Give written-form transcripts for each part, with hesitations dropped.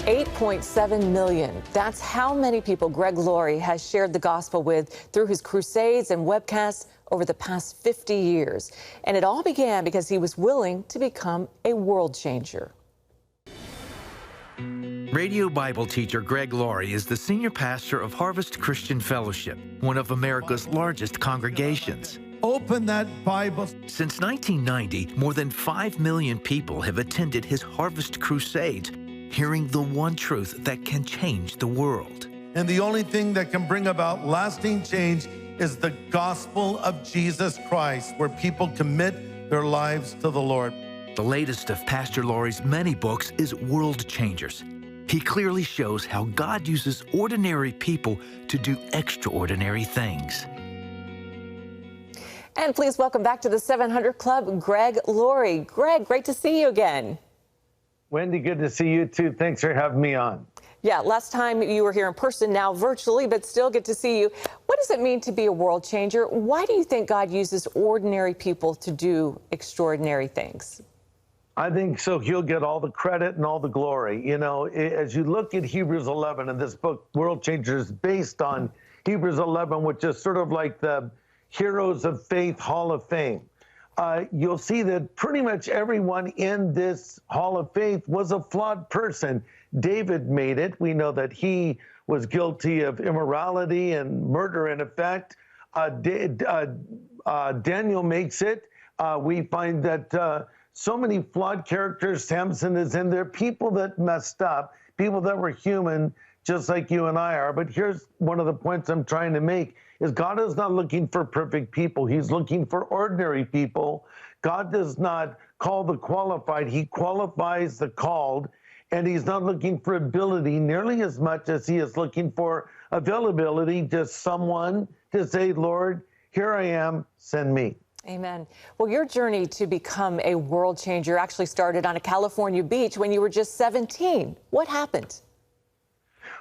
8.7 million. That's how many people Greg Laurie has shared the gospel with through his crusades and webcasts over the past 50 years. And it all began because he was willing to become a world changer. Radio Bible teacher Greg Laurie is the senior pastor of Harvest Christian Fellowship, one of America's largest congregations. Open that Bible. Since 1990, more than 5 million people have attended his Harvest Crusades, hearing the one truth that can change the world. And the only thing that can bring about lasting change is the gospel of Jesus Christ, where people commit their lives to the Lord. The latest of Pastor Laurie's many books is World Changers. He clearly shows how God uses ordinary people to do extraordinary things. And please welcome back to the 700 Club, Greg Laurie. Greg, great to see you again. Wendy, good to see you too. Thanks for having me on. Yeah, last time you were here in person, now virtually, but still good to see you. What does it mean to be a world changer? Why do you think God uses ordinary people to do extraordinary things? I think so. He'll get all the credit and all the glory. You know, as you look at Hebrews 11, and this book, World Changers, is based on Hebrews 11, which is sort of like the Heroes of Faith Hall of Fame. You'll see that pretty much everyone in this Hall of Faith was a flawed person. David made it. We know that he was guilty of immorality and murder, in effect. Daniel makes it. We find that so many flawed characters. Samson is in there. People that messed up, people that were human, just like you and I are. But here's one of the points I'm trying to make, is God is not looking for perfect people. He's looking for ordinary people. God does not call the qualified. He qualifies the called. And he's not looking for ability nearly as much as he is looking for availability, just someone to say, Lord, here I am, send me. Amen. Well, your journey to become a world changer actually started on a California beach when you were just 17. What happened?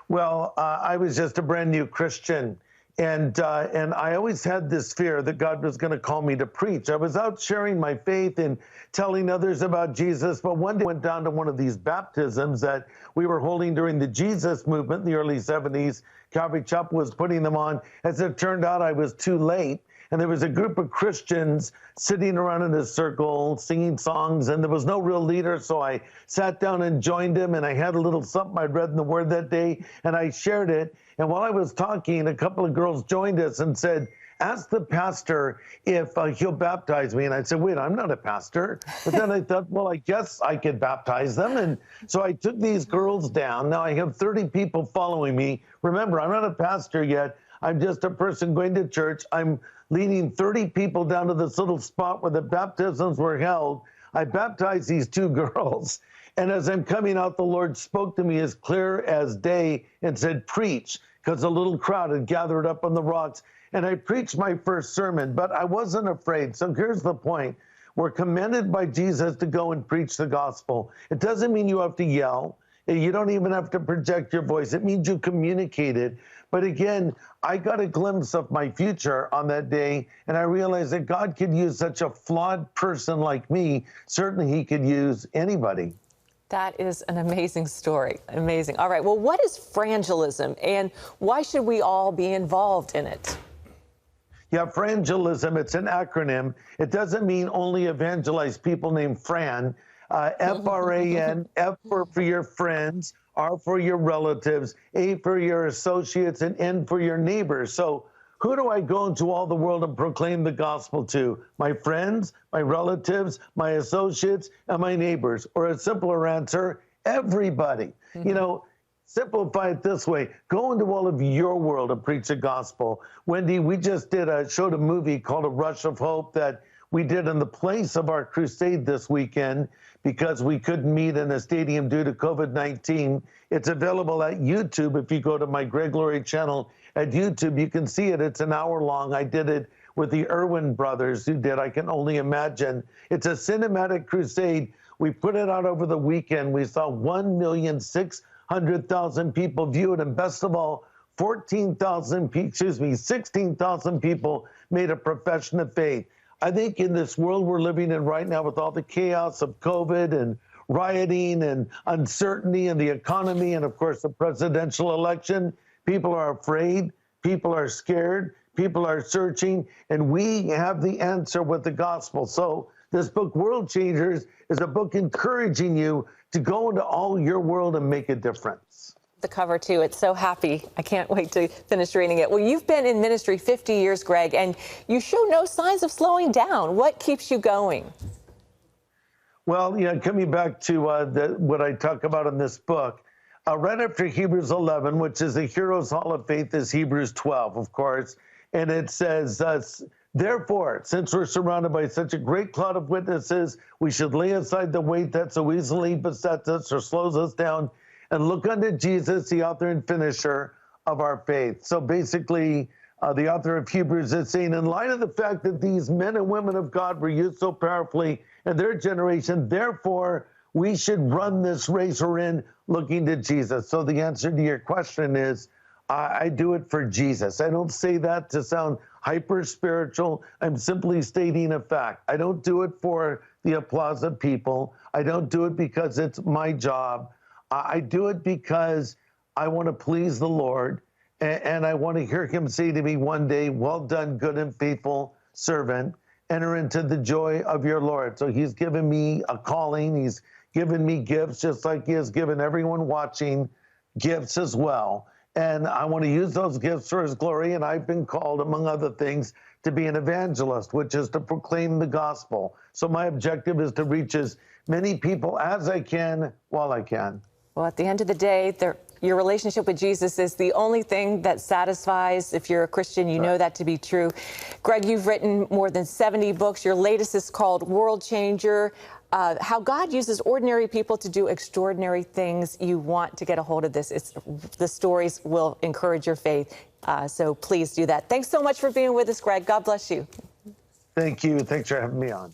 Well, I was just a brand new Christian. And I always had this fear that God was going to call me to preach. I was out sharing my faith and telling others about Jesus, but one day I went down to one of these baptisms that we were holding during the Jesus movement in the early 70s. Calvary Chapel was putting them on. As it turned out, I was too late. And there was a group of Christians sitting around in a circle singing songs, and there was no real leader, so I sat down and joined him, and I had a little something I'd read in the Word that day, and I shared it. And while I was talking, a couple of girls joined us and said, ask the pastor if he'll baptize me. And I said, wait, I'm not a pastor. But then I thought, well, I guess I could baptize them. And so I took these girls down. Now I have 30 people following me. Remember, I'm not a pastor yet. I'm just a person going to church. I'm leading 30 people down to this little spot where the baptisms were held. I baptized these two girls. And as I'm coming out, the Lord spoke to me as clear as day and said, preach, because a little crowd had gathered up on the rocks. And I preached my first sermon, but I wasn't afraid. So here's the point. We're commanded by Jesus to go and preach the gospel. It doesn't mean you have to yell. You don't even have to project your voice. It means you communicate it. But again, I got a glimpse of my future on that day, and I realized that God could use such a flawed person like me. Certainly he could use anybody. That is an amazing story. Amazing. All right. Well, what is frangelism, and why should we all be involved in it? Yeah, frangelism, it's an acronym. It doesn't mean only evangelize people named Fran. F-R-A-N, F for your friends, R for your relatives, A for your associates, and N for your neighbors. So who do I go into all the world and proclaim the gospel to? My friends, my relatives, my associates, and my neighbors. Or a simpler answer, everybody. Mm-hmm. You know, simplify it this way. Go into all of your world and preach the gospel. Wendy, we just showed a movie called A Rush of Hope that we did in the place of our crusade this weekend because we couldn't meet in a stadium due to COVID-19. It's available at YouTube. If you go to my Greg Laurie channel at YouTube, you can see it. It's an hour long. I did it with the Irwin brothers who did I Can Only Imagine. It's a cinematic crusade. We put it out over the weekend. We saw 1,600,000 people view it. And best of all, 16,000 people made a profession of faith. I think in this world we're living in right now with all the chaos of COVID and rioting and uncertainty in the economy and, of course, the presidential election. People are afraid. People are scared. People are searching. And we have the answer with the gospel. So this book, World Changers, is a book encouraging you to go into all your world and make a difference. The cover, too. It's so happy. I can't wait to finish reading it. Well, you've been in ministry 50 years, Greg, and you show no signs of slowing down. What keeps you going? Well, coming back to what I talk about in this book, right after Hebrews 11, which is the Heroes Hall of Faith, is Hebrews 12, of course. And it says, therefore, since we're surrounded by such a great cloud of witnesses, we should lay aside the weight that so easily besets us or slows us down and look unto Jesus, the author and finisher of our faith. So basically, the author of Hebrews is saying, in light of the fact that these men and women of God were used so powerfully in their generation, therefore, we should run this race we're in looking to Jesus. So the answer to your question is, I do it for Jesus. I don't say that to sound hyper spiritual. I'm simply stating a fact. I don't do it for the applause of people. I don't do it because it's my job. I do it because I want to please the Lord, and I want to hear him say to me one day, well done, good and faithful servant, enter into the joy of your Lord. So he's given me a calling. He's given me gifts, just like he has given everyone watching gifts as well. And I want to use those gifts for his glory. And I've been called, among other things, to be an evangelist, which is to proclaim the gospel. So my objective is to reach as many people as I can while I can. Well, at the end of the day, your relationship with Jesus is the only thing that satisfies. If you're a Christian, you know that to be true. Greg, you've written more than 70 books. Your latest is called World Changer, How God Uses Ordinary People to Do Extraordinary Things. You want to get a hold of this. The stories will encourage your faith. So please do that. Thanks so much for being with us, Greg. God bless you. Thank you. Thanks for having me on.